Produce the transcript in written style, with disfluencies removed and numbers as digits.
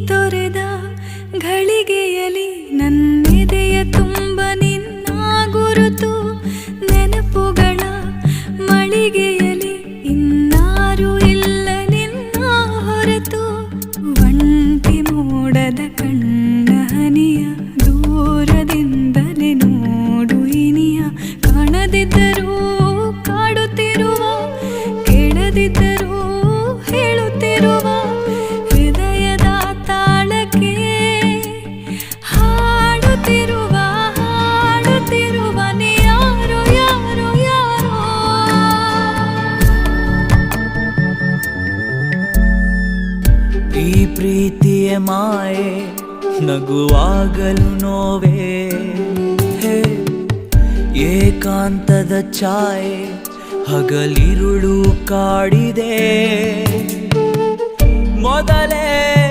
ತೊರೆದ ಘಳಿಗೆಯಲಿ ನನ್ನೆದೆಯ ತುಂಬ ನಿನ್ನ ಗುರುತು ನೆನಪುಗಳ ಮಳಿಗೆಯಲಿ ಇನ್ನಾರು ಇಲ್ಲ ನಿನ್ನ ಹೊರತು ಒಂಟಿ ಮೋಡದ ಕಣ್ಣ ಹನಿಯ ದೂರದಿಂದಲೇ ನೋಡು ಇನಿಯ ಕಾಣದಿದ್ದರೂ ಕಾಡುತ್ತಿರುವ ಕೇಳದಿದ್ದರೂ ಹೇಳುತ್ತಿರುವ ಹೃದಯದ ತಾಳಕ್ಕೆ ಹಾಡುತ್ತಿರುವ ನೀ ಯಾರೋ ಯಾರೋ ಯಾರೋ. ಈ ಪ್ರೀತಿಯ ಮಾಯೆ ನಗುವಾಗಲು ನೋವೇ ಹೇ ಏಕಾಂತದ ಛಾಯೆ ಹಗಲಿರುಳು ಕಾಡಿದೆ ಮೊದಲೇ